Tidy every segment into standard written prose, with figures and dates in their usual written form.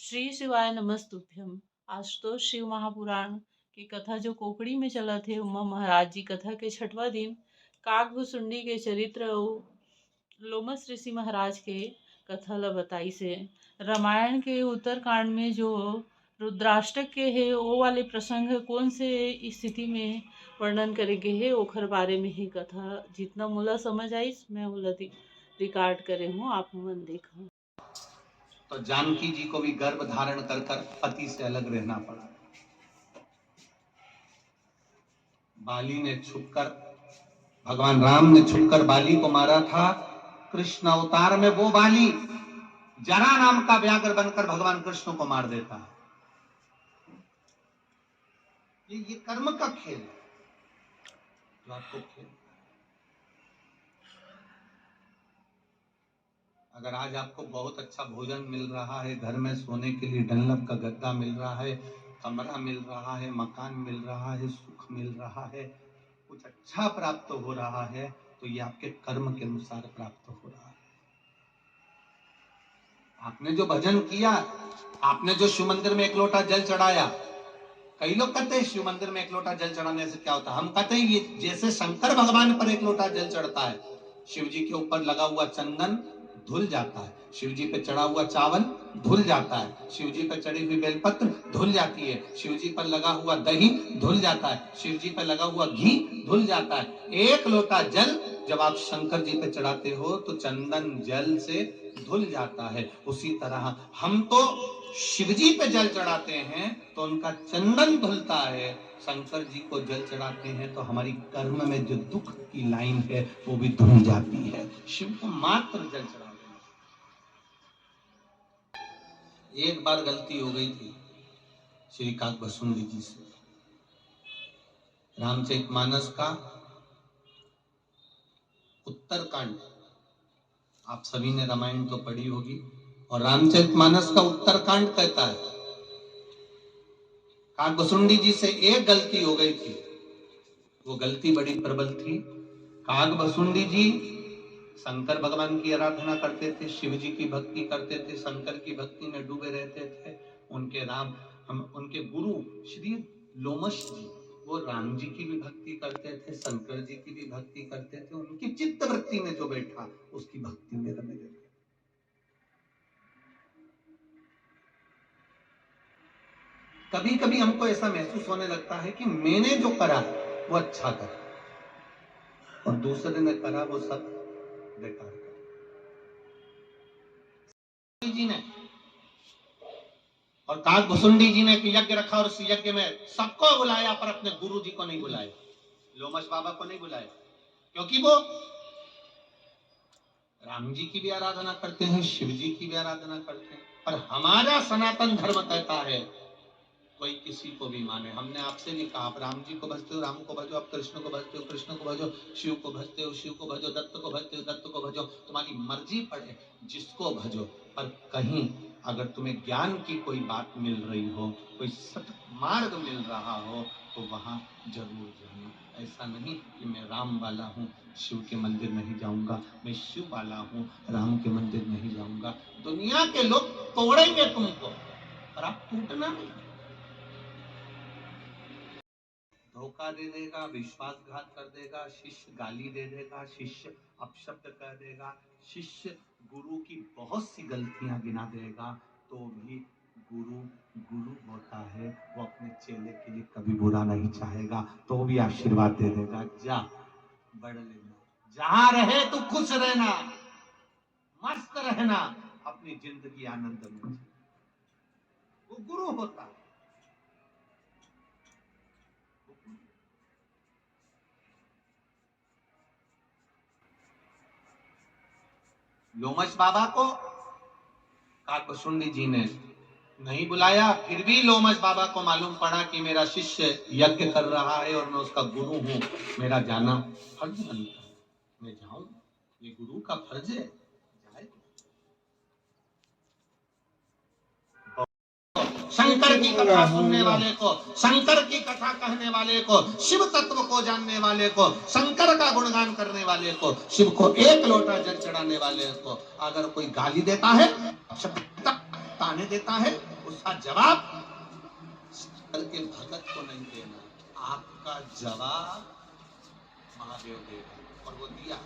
श्री शिवाय नमस्तुभ्यम। आज तो शिव महापुराण की कथा जो कोकड़ी में चला थे उमा महाराज जी कथा के छठवा दिन काकभुसुंडी के चरित्र अउ लोमस ऋषि महाराज के कथा ला बताई से रामायण के उत्तरकांड में जो रुद्राष्टक के है वो वाले प्रसंग कौन से स्थिति में वर्णन करेंगे है ओखर बारे में ही कथा जितना मोला समझ आई मैं ओला रिकॉर्ड करे हूँ आप मन देखो। तो जानकी जी को भी गर्भ धारण कर कर पति से अलग रहना पड़ा। बाली ने छुपकर, भगवान राम ने छुपकर बाली को मारा था। कृष्ण अवतार में वो बाली जरा नाम का व्याघ्र बनकर भगवान कृष्ण को मार देता है। ये कर्म का खेल है जो आपको खेल। अगर आज आपको बहुत अच्छा भोजन मिल रहा है, घर में सोने के लिए डनलप का गद्दा मिल रहा है, कमरा मिल रहा है, मकान मिल रहा है, सुख मिल रहा है, कुछ अच्छा प्राप्त हो रहा है, तो ये आपके कर्म के अनुसार प्राप्त हो रहा है। आपने जो भजन किया, आपने जो शिव मंदिर में एक लोटा जल चढ़ाया। कई लोग कहते हैं शिव मंदिर में एक लोटा जल चढ़ाने से क्या होता है। हम कहते हैं ये जैसे शंकर भगवान पर एक लोटा जल चढ़ता है, शिव जी के ऊपर लगा हुआ चंदन धुल जाता है, शिव जी पे चढ़ा हुआ चावल धुल जाता है, शिव जी पर चढ़ी हुई बेलपत्र धुल जाती है, शिव जी पर लगा हुआ दही धुल जाता है, शिव जी पर लगा हुआ घी धुल जाता है। एक लोटा जल जब आप शंकर जी पे चढ़ाते हो तो चंदन जल से धुल जाता है। उसी तरह हम तो शिव जी पे जल चढ़ाते हैं तो उनका चंदन धुलता है, शंकर जी को जल चढ़ाते हैं तो हमारी कर्म में जो दुख की लाइन है वो भी धुल जाती है। शिव को मात्र जल चढ़ा देना। एक बार गलती हो गई थी श्री काकभुसुंडी जी से। रामचरितमानस का उत्तरकांड, आप सभी ने रामायण तो पढ़ी होगी, और रामचरितमानस का उत्तरकांड कहता है काकभुसुंडी जी से एक गलती हो गई थी। वो गलती बड़ी प्रबल थी। काकभुसुंडी जी शंकर भगवान की आराधना करते थे, शिव जी की भक्ति करते थे, शंकर की भक्ति में डूबे रहते थे। उनके गुरु श्री लोमश जी वो राम जी की भी भक्ति करते थे, शंकर जी की भी भक्ति करते थे। उनकी चित्त वृत्ति में जो बैठा उसकी भक्ति में रमे रहते। कभी कभी हमको ऐसा महसूस होने लगता है कि मैंने जो करा वो अच्छा करा और दूसरे ने करा वो सब बेकार करा। जी ने और काकभुसुंडी जी ने यज्ञ रखा और उस यज्ञ में सबको बुलाया पर अपने गुरु जी को नहीं बुलाया, लोमश बाबा को नहीं बुलाया, क्योंकि वो राम जी की भी आराधना करते हैं, शिव जी की भी आराधना करते हैं। पर हमारा सनातन धर्म कहता है कोई किसी को भी माने। हमने आपसे भी कहा आप राम जी को भजते हो राम को भजो, आप कृष्ण को भजते हो कृष्ण को भजो, शिव को भजते हो शिव को भजो, दत्त को भजते हो दत्त को भजो, तुम्हारी मर्जी पड़े जिसको भजो। पर कहीं अगर तुम्हें ज्ञान की कोई बात मिल रही हो, कोई सत्मार्ग मिल रहा हो तो वहां जरूर जाना। ऐसा नहीं कि मैं राम वाला हूँ शिव के मंदिर नहीं जाऊंगा, मैं शिव वाला हूँ राम के मंदिर नहीं जाऊंगा। दुनिया के लोग तोड़ेंगे तुमको पर आप टूटना नहीं। धोखा दे देगा, विश्वासघात कर देगा, शिष्य गाली दे देगा, शिष्य अपशब्द कह देगा, शिष्य गुरु की बहुत सी गलतियां गिना देगा, तो भी गुरु गुरु होता है। वो अपने चेले के लिए कभी बुरा नहीं चाहेगा, तो भी आशीर्वाद दे देगा, जा बढ़ लेना, जहां रहे तो खुश रहना, मस्त रहना, अपनी जिंदगी आनंद में। वो गुरु होता है। लोमश बाबा को काकभुसुंडी जी ने नहीं बुलाया, फिर भी लोमश बाबा को मालूम पड़ा कि मेरा शिष्य यज्ञ कर रहा है और मैं उसका गुरु हूं, मेरा जाना फर्ज बनता है, मैं जाऊं, ये गुरु का फर्ज है। शंकर की कथा सुनने वाले को, शंकर की कथा कहने वाले को, शिव तत्व को जानने वाले को, शंकर का गुणगान करने वाले को, शिव को एक लोटा जल चढ़ाने वाले को अगर कोई गाली देता है, ताने देता है, उसका जवाब शंकर के भगत को नहीं देना, आपका जवाब महादेव देगा। और वो दिया।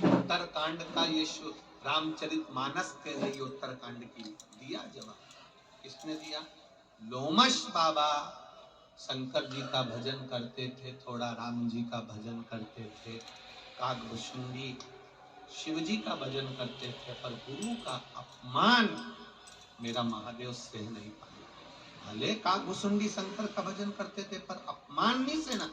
उत्तरकांड का ये रामचरितमानस के लिए उत्तरकांड की दिया जवाब। किसने दिया? लोमश बाबा शंकर जी का भजन करते थे, थोड़ा राम जी का भजन करते थे, काकभुशुंडी शिव जी का भजन करते थे, पर गुरु का अपमान मेरा महादेव सह नहीं पाया। भले काकभुशुंडी शंकर का भजन करते थे, पर अपमान नहीं सहना।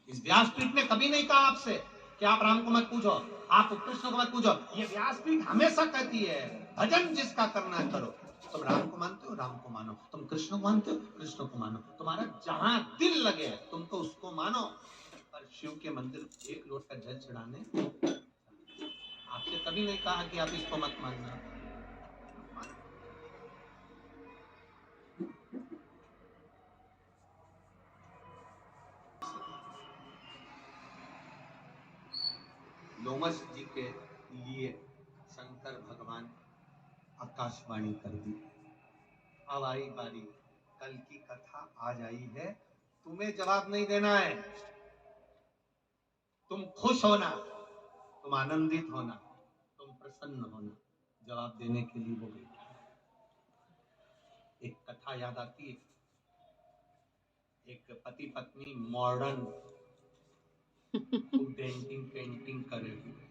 इस व्यासपीठ ने कभी नहीं कहा आपसे कि आप राम को मत पूजो, आप कृष्ण को मत पूजो। ये व्यासपीठ हमेशा कहती है भजन जिसका करना है करो। तुम राम को मानते हो, राम को मानो। तुम कृष्ण को मानते हो, कृष्ण को मानो। तुम्हारा जहां दिल लगे तुम तो उसको मानो। पर शिव के मंदिर एक लोटा जल चढ़ाने आपसे कभी नहीं कहा कि आप इसको मत मानना। लोमश जी के लिए शंकर भगवान आकाशवाणी कर दी। अब आई बारी, कल की कथा आज आई है, तुम्हें जवाब नहीं देना है। तुम खुश होना, तुम आनंदित होना, तुम प्रसन्न होना। जवाब देने के लिए वो बैठा। एक कथा याद आती है, एक पति पत्नी मॉडर्न पेंटिंग करे हुए,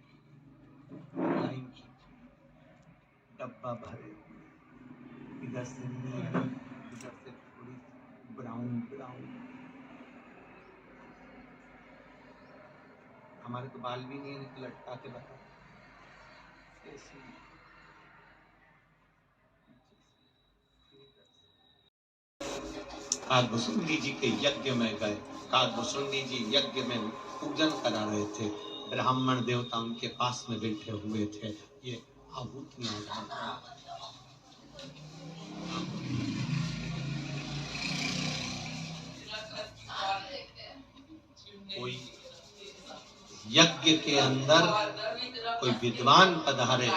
डब्बा भरे, इधर से नीली, इधर से थोड़ी ब्राउन। हमारे तो बाल भी नहीं है, लटका के बता कैसी। काकभुशुंडी जी के यज्ञ में गए। काकभुशुंडी जी यज्ञ में पूजन करा रहे थे। ब्राह्मण देवता उनके पास में बैठे हुए थे। ये आहुतियां कोई यज्ञ के अंदर कोई विद्वान पधारे,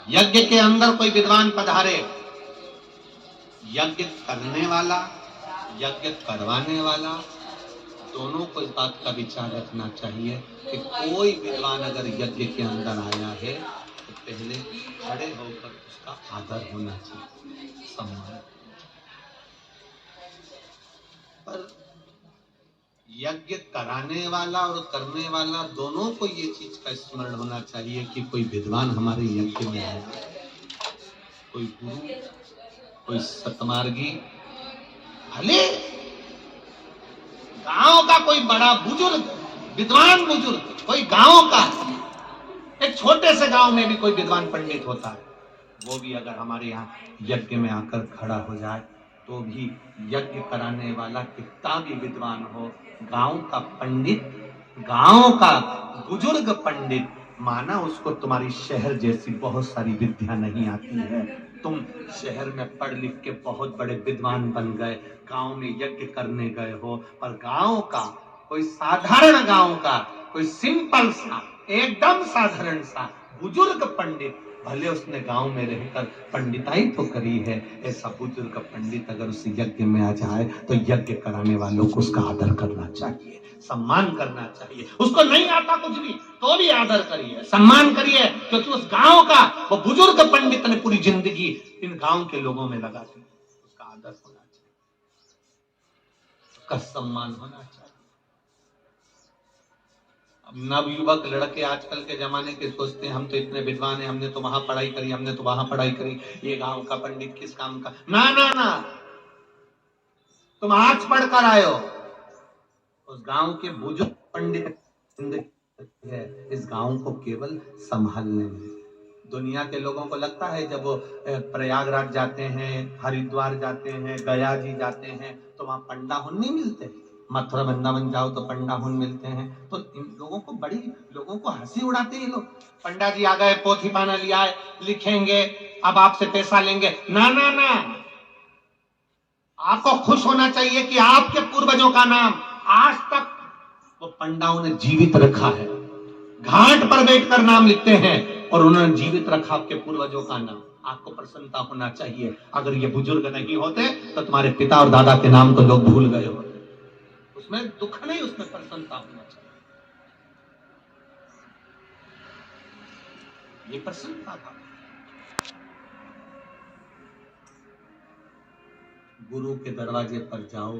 यज्ञ के अंदर कोई विद्वान पधारे, यज्ञ करने वाला, यज्ञ करवाने वाला, दोनों को इस बात का विचार रखना चाहिए कि कोई विद्वान अगर यज्ञ के अंदर आया है तो पहले खड़े होकर उसका आदर होना चाहिए, सम्मान। पर यज्ञ कराने वाला और करने वाला दोनों को ये चीज का स्मरण होना चाहिए कि कोई विद्वान हमारे यज्ञ में आया, कोई गुरु, कोई सतमार्गी, भले गांव का कोई बड़ा बुजुर्ग, विद्वान बुजुर्ग, कोई गांव का, एक छोटे से गांव में भी कोई विद्वान पंडित होता है, वो भी अगर हमारे यहाँ यज्ञ में आकर खड़ा हो जाए तो भी यज्ञ कराने वाला कितना भी विद्वान हो, गांव का पंडित, गांव का बुजुर्ग पंडित, माना उसको तुम्हारी शहर जैसी बहुत सारी विद्या नहीं आती है, तुम शहर में पढ़ लिख के बहुत बड़े विद्वान बन गए, गांव में यज्ञ करने गए हो, पर गांव का कोई साधारण, गांव का कोई सिंपल सा, एकदम साधारण सा बुजुर्ग पंडित, भले उसने गांव में रहकर पंडिताई तो करी है, ऐसा बुजुर्ग पंडित अगर उस यज्ञ में आ जाए तो यज्ञ कराने वालों को उसका आदर करना चाहिए, सम्मान करना चाहिए। उसको नहीं आता कुछ भी तो भी आदर करिए, सम्मान करिए, क्योंकि उस गांव का वो बुजुर्ग पंडित ने पूरी जिंदगी इन गांव के लोगों में लगा दी। उसका आदर होना चाहिए, उसका सम्मान होना चाहिए। नवयुवक लड़के आजकल के जमाने के सोचते हैं हम तो इतने विद्वान हैं, हमने तो वहां पढ़ाई करी, हमने तो वहां पढ़ाई करी, ये गांव का पंडित किस काम का। ना ना ना, तुम आज पढ़कर आए हो, उस गांव के बुजुर्ग पंडित है इस गांव को केवल संभालने में। दुनिया के लोगों को लगता है जब वो प्रयागराज जाते हैं, हरिद्वार जाते हैं, गया जी जाते हैं तो वहां पंडा हुन नहीं मिलते, मथुरा वृंदावन जाओ तो पंडा हुन मिलते हैं, तो इन लोगों को बड़ी, लोगों को हंसी उड़ाते हैं लोग। पंडा जी आ गए, पोथी पाना लिया है, लिखेंगे, अब आपसे पैसा लेंगे। ना ना ना, आपको खुश होना चाहिए कि आपके पूर्वजों का नाम आज तक वो पंडाओं ने जीवित रखा है। घाट पर बैठकर नाम लिखते हैं और उन्होंने जीवित रखा आपके पूर्वजों का नाम। आपको प्रसन्नता होना चाहिए। अगर ये बुजुर्ग नहीं होते तो तुम्हारे पिता और दादा के नाम तो लोग भूल गए होते। उसमें दुख नहीं, उसमें प्रसन्नता होना चाहिए। ये प्रसन्नता था। गुरु के दरवाजे पर जाओ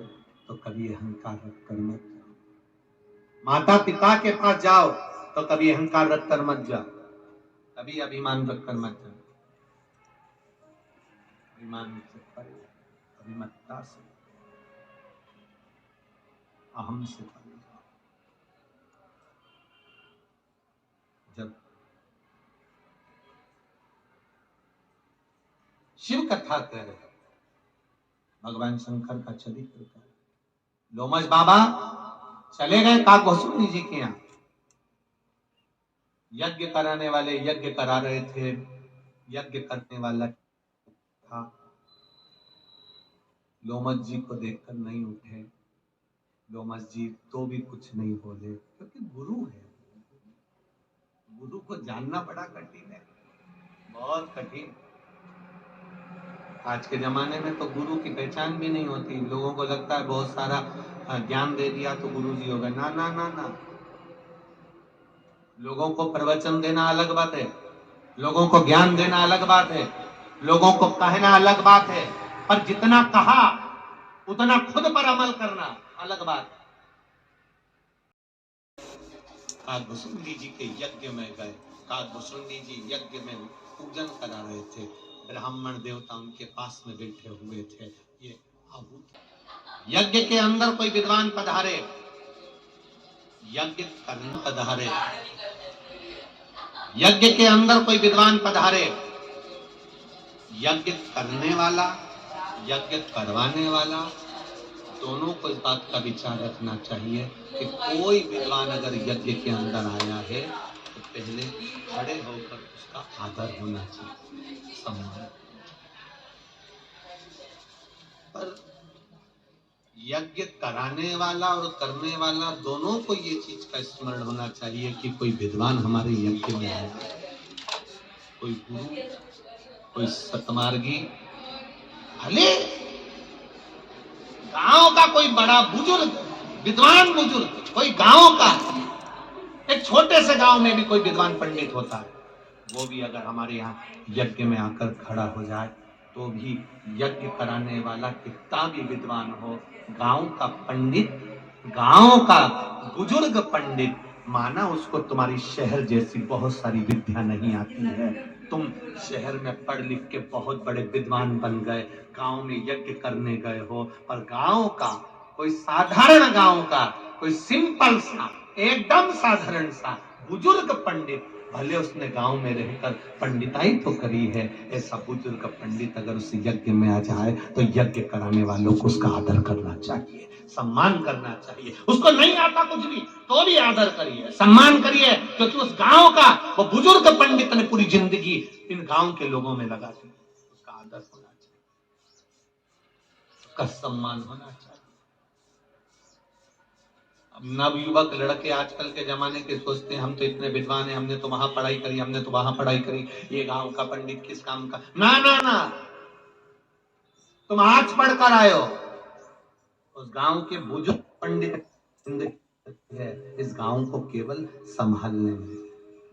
तो कभी अहंकार रखकर मत जाओ। माता पिता के पास जाओ तो कभी अहंकार रखकर मत जाओ, कभी अभिमान रखकर मत जाओ। अभिमान से परे, अभिमत्ता से, अहम से परे जाओ। जब शिव कथा कह रहे, भगवान शंकर का चरित्र कर, लोमश बाबा चले गए काकभस्मी जी के यहाँ। यज्ञ कराने वाले यज्ञ करा रहे थे, यज्ञ करने वाला था। लोमश जी को देखकर नहीं उठे। लोमश जी तो भी कुछ नहीं बोले, क्योंकि गुरु है। गुरु को जानना बड़ा कठिन है, बहुत कठिन। आज के जमाने में तो गुरु की पहचान भी नहीं होती। लोगों को लगता है बहुत सारा ज्ञान दे दिया तो गुरु जी होगा। ना ना ना ना, लोगों को प्रवचन देना अलग बात है, लोगों को ज्ञान देना अलग बात है, लोगों को कहना अलग बात है, पर जितना कहा उतना खुद पर अमल करना अलग बात है। काकभस्मी जी के यज्ञ में गए। काकभस्मी जी यज्ञ में पूजन करा रहे थे। ब्राह्मण देवता उनके पास में बैठे हुए थे। ये आहूत यज्ञ के अंदर कोई विद्वान पधारे, यज्ञ करने पधारे, यज्ञ के अंदर कोई विद्वान पधारे, यज्ञ करने वाला, यज्ञ करवाने वाला, दोनों को इस बात का विचार रखना चाहिए कि कोई विद्वान अगर यज्ञ के अंदर आया है तो पहले खड़े होकर उसका आदर होना चाहिए, सम्मान। पर यज्ञ कराने वाला और करने वाला दोनों को ये चीज का स्मरण होना चाहिए कि कोई विद्वान हमारे यज्ञ में आया, कोई गुरु, कोई सतमार्गी, भले गांव का कोई बड़ा बुजुर्ग, विद्वान बुजुर्ग, कोई गांव का, एक छोटे से गांव में भी कोई विद्वान पंडित होता है, वो भी अगर हमारे यहाँ यज्ञ में आकर खड़ा हो जाए तो भी यज्ञ कराने वाला कितना भी विद्वान हो, गांव का पंडित, गांव का बुजुर्ग पंडित, माना उसको तुम्हारी शहर जैसी बहुत सारी विद्या नहीं आती है, तुम शहर में पढ़ लिख के बहुत बड़े विद्वान बन गए, गांव में यज्ञ करने गए हो, पर गांव का कोई साधारण, गांव का कोई सिंपल सा, एकदम साधारण सा बुजुर्ग पंडित, भले उसने गांव में रहकर पंडिताई तो करी है, ऐसा बुजुर्ग पंडित अगर उस यज्ञ में आ जाए तो यज्ञ कराने वालों को उसका आदर करना चाहिए, सम्मान करना चाहिए। उसको नहीं आता कुछ भी तो भी आदर करिए, सम्मान करिए, क्योंकि उस गांव का वो बुजुर्ग पंडित ने पूरी जिंदगी इन गांव के लोगों में लगा दी। उसका आदर होना चाहिए, उसका सम्मान होना चाहिए। नवयुवक लड़के आजकल के जमाने के सोचते हैं हम तो इतने विद्वान हैं, हमने तो वहां पढ़ाई करी, हमने तो वहां पढ़ाई करी, ये गांव का पंडित किस काम का। ना ना ना, तुम आज पढ़कर आए हो, उस गांव के बुजुर्ग पंडित है इस गांव को केवल संभालने में।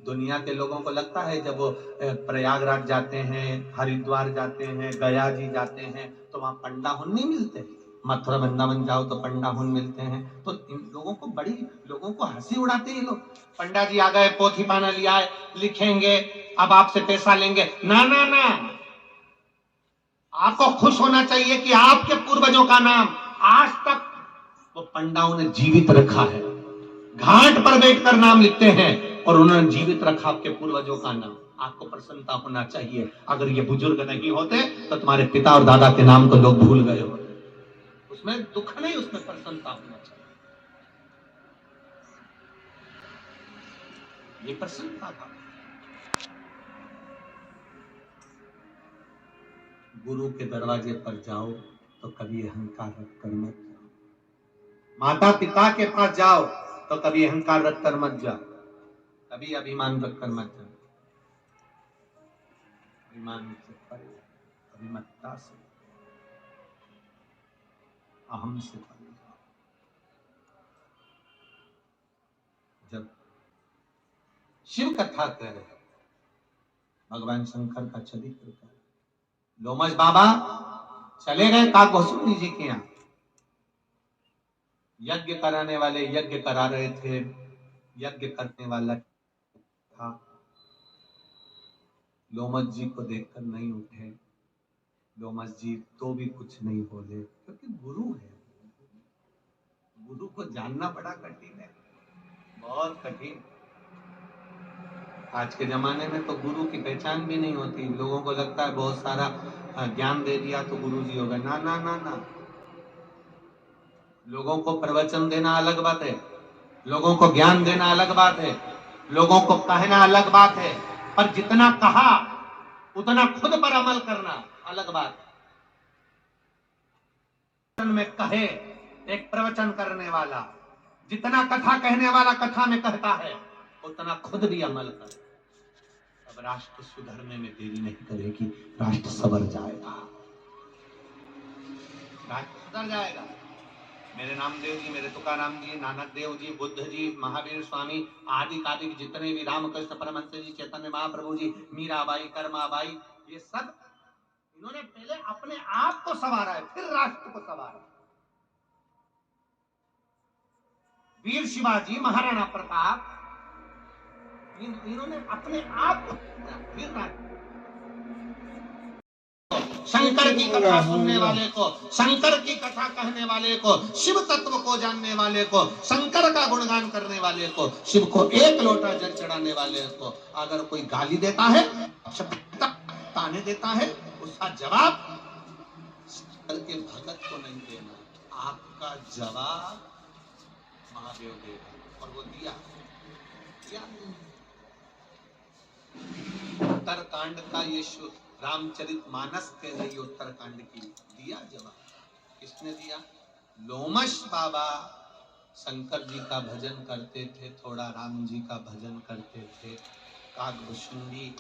दुनिया के लोगों को लगता है जब वो प्रयागराज जाते हैं, हरिद्वार जाते हैं, गया जी जाते हैं तो वहां पंडा हुन नहीं मिलते, मथुरा वृंदावन जाओ तो पंडा हुन मिलते हैं, तो इन लोगों को बड़ी, लोगों को हंसी उड़ाते हैं लोग। पंडा जी आ गए, पोथी पाना लिया है, लिखेंगे, अब आपसे पैसा लेंगे। ना ना ना, आपको खुश होना चाहिए कि आपके पूर्वजों का नाम आज तक वो पंडाओं ने जीवित रखा है। घाट पर बैठकर नाम लिखते हैं और उन्होंने जीवित रखा आपके पूर्वजों का नाम। आपको प्रसन्नता होना चाहिए। अगर ये बुजुर्ग नहीं होते तो तुम्हारे पिता और दादा के नाम तो लोग भूल गए होते। उसमें दुख नहीं, उसमें प्रसन्नता होना चाहिए। ये प्रसन्नता था। गुरु के दरवाजे पर जाओ तो कभी अहंकार रखकर मत जाओ। माता पिता के पास जाओ तो कभी अहंकार रखकर मत जाओ, कभी अभिमान रखकर मत जाओ, अभिमान से परे, अभिमत्ता से, अहम से परे जाओ। जब शिव कथा कर रहे भगवान शंकर का चरित्र कर, लोमश बाबा चले गए काकभूषुंडी जी के यहाँ, यज्ञ कराने वाले यज्ञ करा रहे थे, यज्ञ करने वाला था, लोमश जी को देखकर नहीं उठे। लोमश जी तो भी कुछ नहीं बोले, क्योंकि गुरु है, गुरु को जानना बड़ा कठिन है, बहुत कठिन। आज के जमाने में तो गुरु की पहचान भी नहीं होती। लोगों को लगता है बहुत सारा ज्ञान दे दिया तो गुरु जी होगा। ना ना ना ना, लोगों को प्रवचन देना अलग बात है, लोगों को ज्ञान देना अलग बात है, लोगों को कहना अलग बात है, पर जितना कहा उतना खुद पर अमल करना अलग बात है। में कहे एक प्रवचन करने वाला, जितना कथा कहने वाला कथा में कहता है उतना खुद भी अमल करे। अब राष्ट्र सुधरने में देरी नहीं करेगी, राष्ट्र सवर जाएगा, राष्ट्र सुधर जाएगा। मेरे नामदेव जी, मेरे तुकाराम जी, नानक देव जी, बुद्ध जी, महावीर स्वामी आदि कादि जितने भी रामकृष्ण परमहंस जी, चैतन्य महाप्रभु जी, मीराबाई, कर्माबाई, ये सब इन्होंने पहले अपने आप को संवारा है, फिर राष्ट्र को संवारा। वीर शिवाजी, महाराणा प्रताप, इन्होंने अपने आप को फिर राष्ट्र। शंकर की कथा सुनने वाले को, शंकर की कथा कहने वाले को, शिव तत्व को जानने वाले को, शंकर का गुणगान करने वाले को, शिव को एक लोटा जल चढ़ाने वाले को अगर कोई गाली देता है, ताने देता है, उसका जवाब शंकर के भगत को नहीं देना, आपका जवाब महादेव देगा। और वो दिया। उत्तरकांड का ये रामचरितमानस कह रही उत्तरकांड की दिया जवाब। किसने दिया? लोमश बाबा शंकर जी का भजन करते थे, थोड़ा राम जी का भजन करते थे, काकभूषुंडी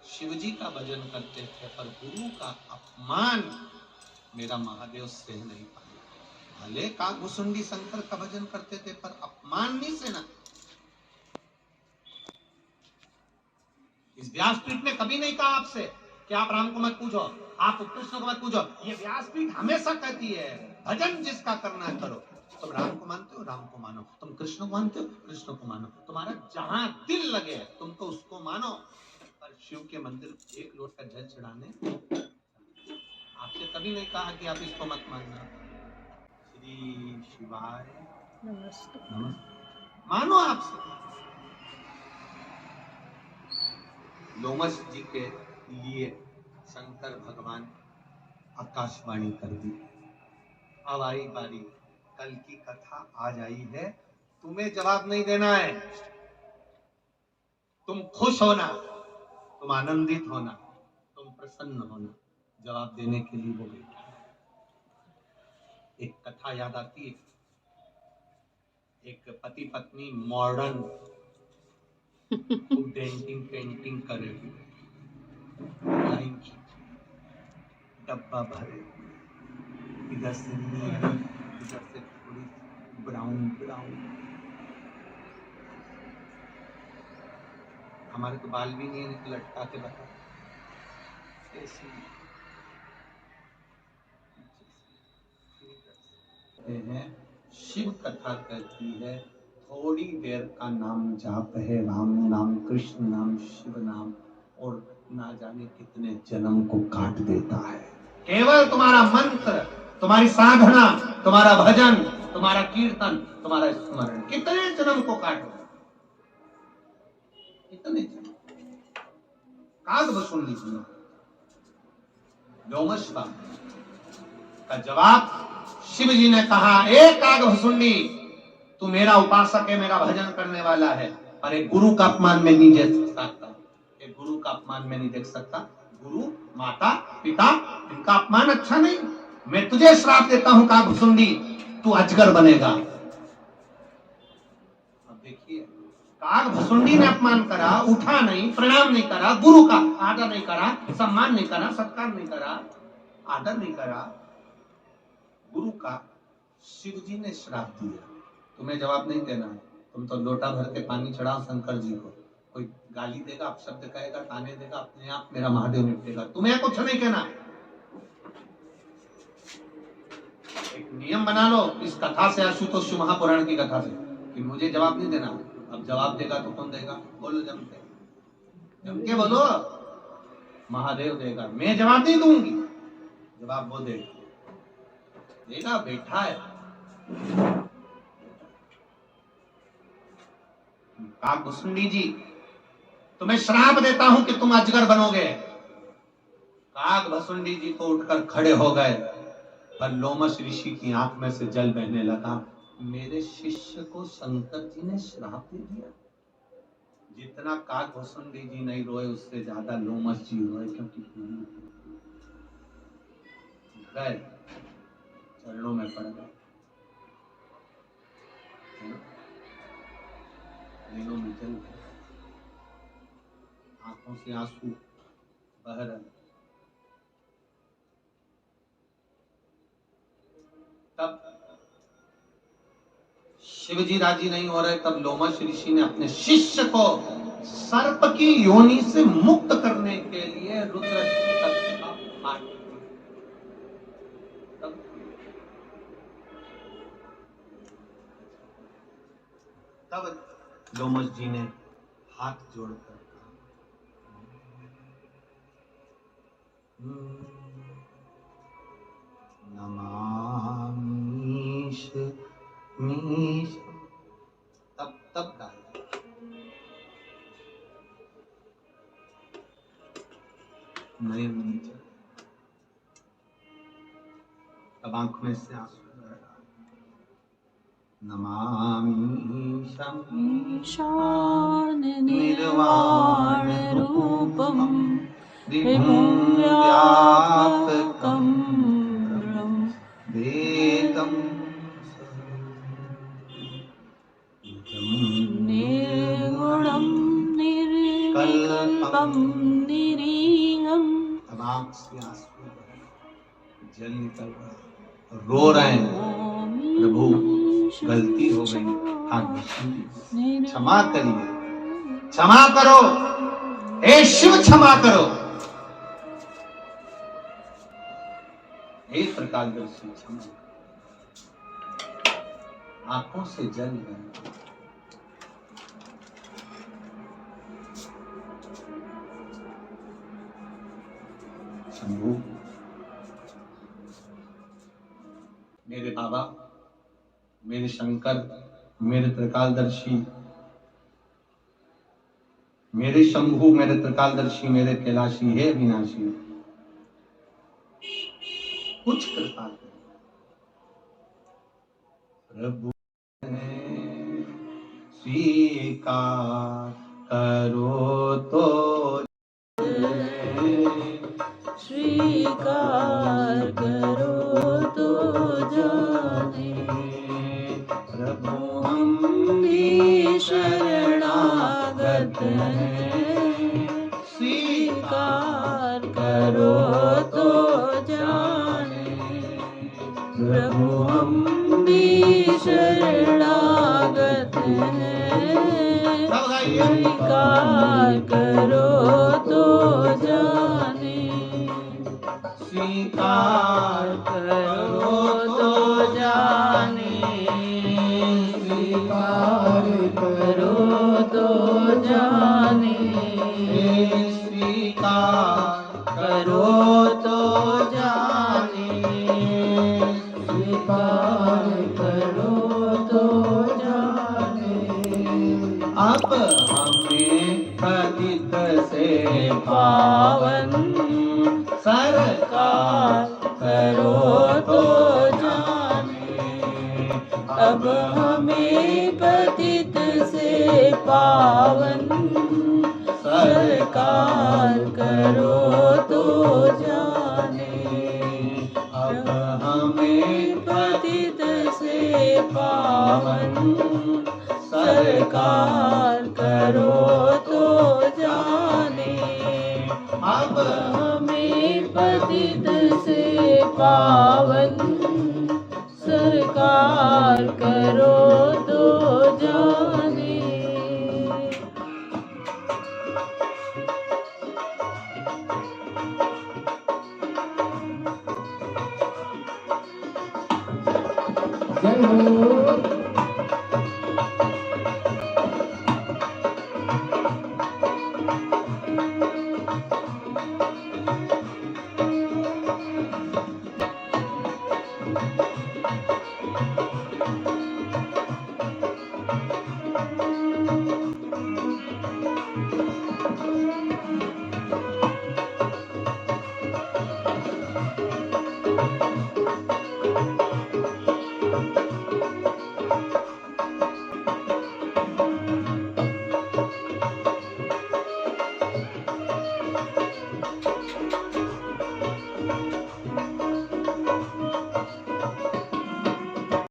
शिव जी का भजन करते थे, पर गुरु का अपमान मेरा महादेव सह नहीं पाया। भले काकभूषुंडी शंकर का भजन करते थे, पर अपमान नहीं सहना। इस व्यासपीठ ने कभी नहीं कहा आपसे कि आप राम को मत पूजो, आप कृष्ण को मत पूजो। ये व्यासपीठ हमेशा कहती है भजन जिसका करना है करो। तुम राम को मानते हो, राम को मानो। तुम कृष्ण को मानते हो, कृष्ण को मानो। तुम्हारा जहां दिल लगे तुम तो उसको मानो। पर शिव के मंदिर एक लोटा जल चढ़ाने आपसे कभी नहीं कहा कि आप इसको मत मानना। श्री शिवाय नमस्ते। मानो आपसे। लोमश जी के लिए शंकर भगवान आकाशवाणी कर दी। अब आई बारी, कल की कथा आज आई है, तुम्हें जवाब नहीं देना है। तुम खुश होना, तुम आनंदित होना, तुम प्रसन्न होना। जवाब देने के लिए वो बैठा है। एक कथा याद आती है, एक पति पत्नी मॉडर्न डेंटिंग पेंटिंग करे हुए, लाइन डब्बा भरे, इधर से नीली, इधर से थोड़ी ब्राउन ब्राउन। हमारे तो बाल भी नहीं है, लटका के बता ऐसी है। शिव कथा कहती है थोड़ी देर का नाम जाप है, राम नाम, कृष्ण नाम, शिव नाम, और ना जाने कितने जन्म को काट देता है। केवल तुम्हारा मंत्र, तुम्हारी साधना, तुम्हारा भजन, तुम्हारा कीर्तन, तुम्हारा स्मरण कितने जन्म को काट देता, इतने जन्म। काकभूषुंडी जी, लोमश का जवाब शिव जी ने कहा, एक काकभूषुंडी तू मेरा उपासक है, मेरा भजन करने वाला है, पर एक गुरु का अपमान में नहीं देख सकता। एक गुरु का अपमान में नहीं देख सकता। गुरु, माता, पिता, इनका अपमान अच्छा नहीं। मैं तुझे श्राप देता हूं काकभूषुंडी, तू अजगर बनेगा। अब देखिए, काग भसुंडी ने अपमान करा, उठा नहीं, प्रणाम नहीं करा, गुरु का आदर नहीं करा, सम्मान नहीं करा, सत्कार नहीं करा, आदर नहीं करा, गुरु का शिव जी ने श्राप दिया। तुम्हें जवाब नहीं देना है, तुम तो लोटा भर के पानी चढ़ाओ शंकर जी को। कोई गाली देगा, अपशब्द कहेगा, ताने देगा, अपने आप मेरा महादेव निपटेगा, तुम्हें कुछ नहीं कहना। एक नियम बना लो इस कथा से, आशुतोष शिव महापुराण की कथा से, कि मुझे जवाब नहीं देना। अब जवाब देगा तो कौन देगा? बोलो जम के बोलो। महादेव देगा, मैं जवाब नहीं दूंगी, जवाब वो देगा, बैठा है। काग भुसुंडी जी, तुम्हें श्राप देता हूं कि तुम अजगर बनोगे। काग भसुंडी जी तो उठकर खड़े हो गए, पर लोमश ऋषि की आंख में से जल बहने लगा। मेरे शिष्य को शंकर जी ने श्राप दे दिया। जितना काग भसुंडी जी नहीं रोए, उससे ज्यादा लोमश जी रोए, क्योंकि गए चरणों में पड़ गए, दिलों में जल गए, आंखों से आंसू बह रहे। तब शिव जी राजी नहीं हो रहे, तब लोमश ऋषि ने अपने शिष्य को सर्प की योनि से मुक्त करने के लिए रुद्र का पाठ किया। तब लोमश जी ने हाथ जोड़कर नमामीश मीश, तब गाया। नयन नीचे, तब आंख में से आंसू बह रहा। नमामीशं निर्वाण रूपम विभुं व्यापकं वेदं निर्गुणं निर्विकल्पं निरीहं। अब आंख से आंसू जल निकल रहा है, रो रहे हैं। प्रभु गलती हो गई, क्षमा करिए, क्षमा करो, हे शिव क्षमा करो, हे प्रकाशदर्शी क्षमा करो। आंखों से जल गए। शंभू, मेरे बाबा, मेरे शंकर, मेरे त्रिकालदर्शी, मेरे शंभू, मेरे त्रिकालदर्शी, मेरे कैलाशी, हे अविनाशी, कुछ कृपा करो। प्रभु स्वीकार करो तो स्वीकार करो तो जाने। प्रभु हम भी शरणागत हैं, स्वीकार करो तो जाने। प्रभु हम भी शरणागत हैं, स्वीकार करो तो जाने। स्वीकार करो तो जाने, स्वीकार करो तो जाने। स्वीकार करो तो जाने, स्वीकार करो तो जाने। अब हमें पतित से पावन सरकार करो तो जाने। अब हमें पतित से पावन सरकार करो तो जाने। अब हमें पतित से पावन सरकार करो तो जाने। अब हमें पतित से पावन